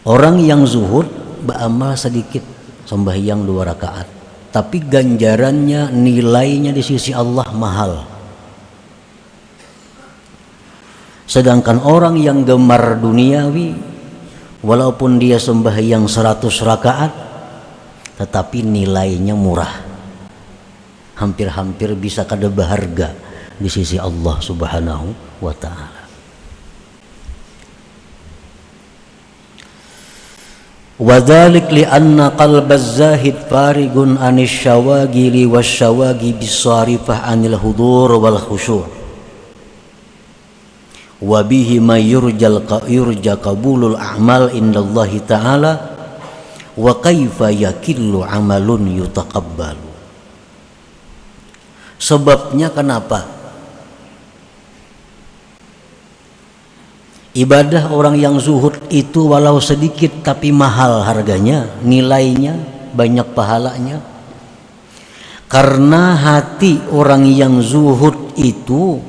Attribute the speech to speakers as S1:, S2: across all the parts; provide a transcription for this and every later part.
S1: Orang yang zuhud beramal sedikit, sembahyang 2 rakaat, tapi ganjarannya, nilainya di sisi Allah mahal. Sedangkan orang yang gemar duniawi, walaupun dia sembahyang 100 rakaat, tetapi nilainya murah, hampir-hampir bisa kada berharga di sisi Allah Subhanahu wa ta'ala. Wadzalik li'anna qalbaz zahid farigun anis syawagili wasyawagi bisarifah anil hudur wal khusyu' wa bihi ma yurja qabulul a'mal indallahi ta'ala wa kaifa yakillu amalun yutaqabbalu. Sebabnya kenapa ibadah orang yang zuhud itu walau sedikit tapi mahal harganya, nilainya, banyak pahalanya? Karena hati orang yang zuhud itu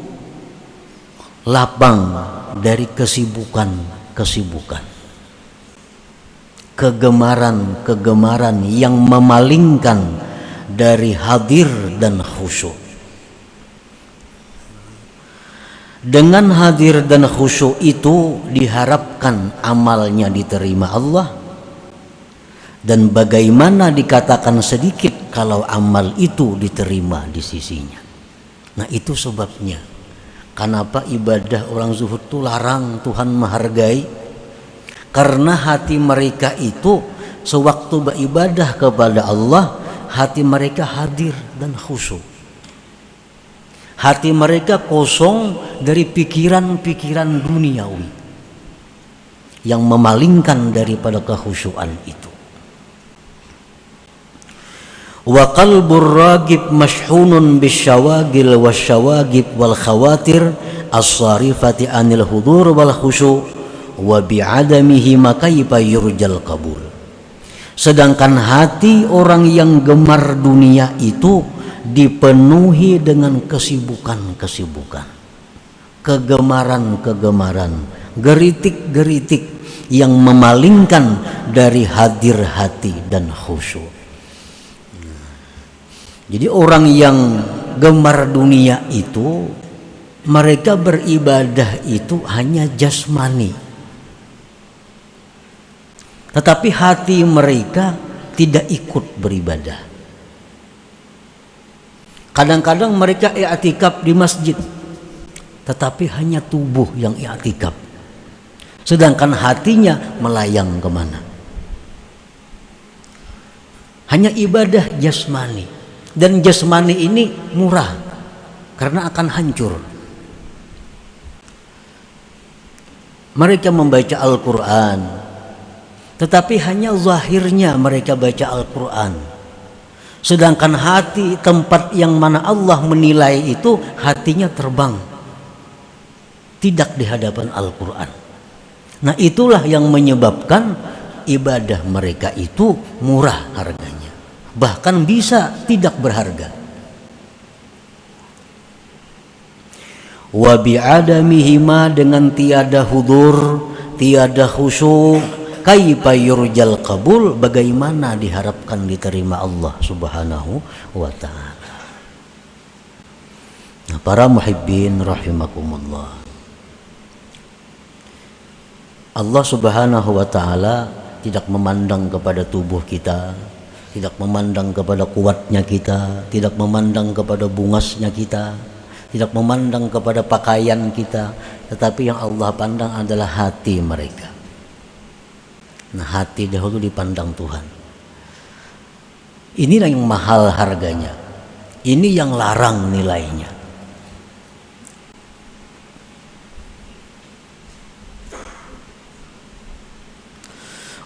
S1: lapang dari kesibukan, kegemaran yang memalingkan dari hadir dan khusyuk. Dengan hadir dan khusyuk itu diharapkan amalnya diterima Allah. Dan bagaimana dikatakan sedikit kalau amal itu diterima di sisinya. Nah, itu sebabnya kenapa ibadah orang zuhud itu larang, Tuhan menghargai. Karena hati mereka itu sewaktu beribadah kepada Allah, hati mereka hadir dan khusyuk. Hati mereka kosong dari pikiran-pikiran duniawi yang memalingkan daripada kekhusyuan itu. Wa qalbur ragib mashhunun bisyawagil wasyawagib wal khawatir as-sarifati anil hudur wal khusyu' wa bi'adamihi makaifa yurjal qabul. Sedangkan hati orang yang gemar dunia itu dipenuhi dengan kesibukan, kegemaran, geritik-geritik yang memalingkan dari hadir hati dan khusyuk. Jadi orang yang gemar dunia itu, mereka beribadah itu hanya jasmani, tetapi hati mereka tidak ikut beribadah. Kadang-kadang mereka i'tikaf di masjid, tetapi hanya tubuh yang i'tikaf, sedangkan hatinya melayang kemana. Hanya ibadah jasmani, dan jasmani ini murah karena akan hancur. Mereka membaca Al-Quran, tetapi hanya zahirnya mereka baca Al-Quran. Sedangkan hati, tempat yang mana Allah menilai itu, hatinya terbang, tidak di hadapan Al-Quran. Nah, itulah yang menyebabkan ibadah mereka itu murah harganya, bahkan bisa tidak berharga. Wa bi'adamihima, dengan tiada hudur, tiada khusyuk, kaifa yurjal qabul, bagaimana diharapkan diterima Allah Subhanahu wa ta'ala. Nah, para muhibbin rahimakumullah, Allah Subhanahu wa ta'ala tidak memandang kepada tubuh kita, tidak memandang kepada kuatnya kita, tidak memandang kepada bungasnya kita, tidak memandang kepada pakaian kita, tetapi yang Allah pandang adalah hati mereka. Nah, hati dahulu dipandang Tuhan. Inilah yang mahal harganya, ini yang larang nilainya.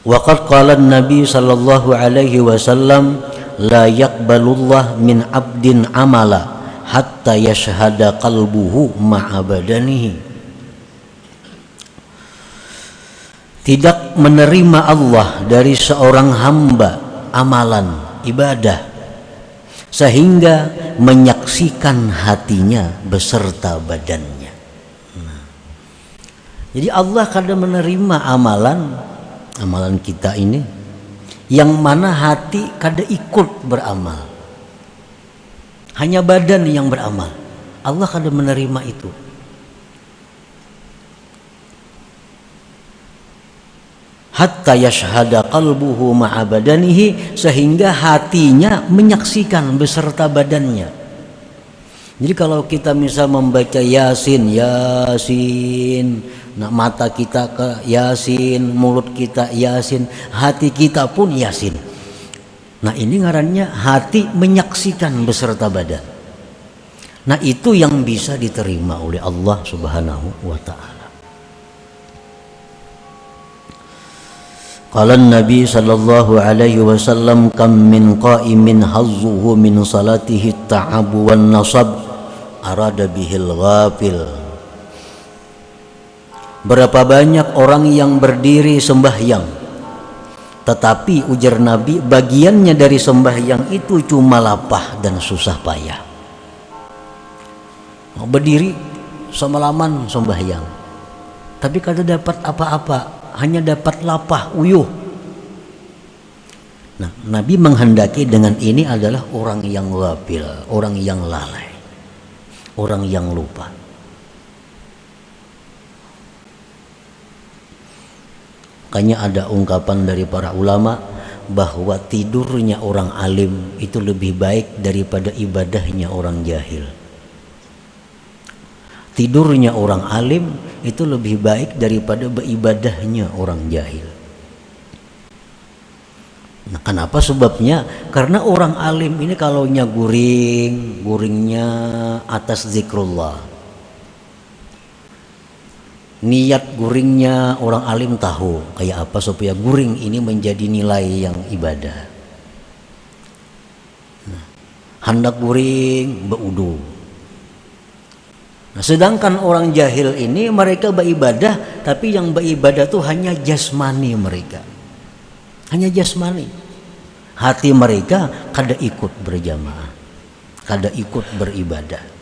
S1: Waqad qala an-nabi sallallahu alaihi wasallam, la yaqbalullah min abdin amala hatta yashhada qalbuhu ma'a badanihi. Tidak menerima Allah dari seorang hamba amalan ibadah sehingga menyaksikan hatinya beserta badannya. Jadi Allah kadang menerima amalan amalan kita ini, yang mana hati kada ikut beramal, hanya badan yang beramal. Allah kada menerima itu. Hatta yashhada qalbuhu ma'a badanihi, sehingga hatinya menyaksikan beserta badannya. Jadi kalau kita misal membaca Yasin, nah mata kita ke Yasin, mulut kita Yasin, hati kita pun Yasin. Nah ini ngarannya hati menyaksikan beserta badan. Nah itu yang bisa diterima oleh Allah Subhanahu wa ta'ala. Qala Nabi sallallahu alaihi wasallam, kam min qa'imin hazzuhu min salatihi at-ta'ab wan nasab arada bihil ghafil. Berapa banyak orang yang berdiri sembahyang, tetapi ujar Nabi, bagiannya dari sembahyang itu cuma lapah dan susah payah. Berdiri semalaman sembahyang, tapi kada dapat apa-apa, hanya dapat lapah uyuh. Nah, Nabi menghendaki dengan ini adalah orang yang ghafil, orang yang lalai, orang yang lupa. Makanya ada ungkapan dari para ulama bahwa tidurnya orang alim itu lebih baik daripada ibadahnya orang jahil. Tidurnya orang alim itu lebih baik daripada beribadahnya orang jahil. Nah, kenapa sebabnya? Karena orang alim ini kalaunya guringnya atas zikrullah. Niat guringnya orang alim tahu kayak apa supaya guring ini menjadi nilai yang ibadah. Nah, hendak guring berudu. Nah, sedangkan orang jahil ini mereka beribadah, tapi yang beribadah tuh hanya jasmani mereka, hanya jasmani. Hati mereka kada ikut berjamaah, kada ikut beribadah.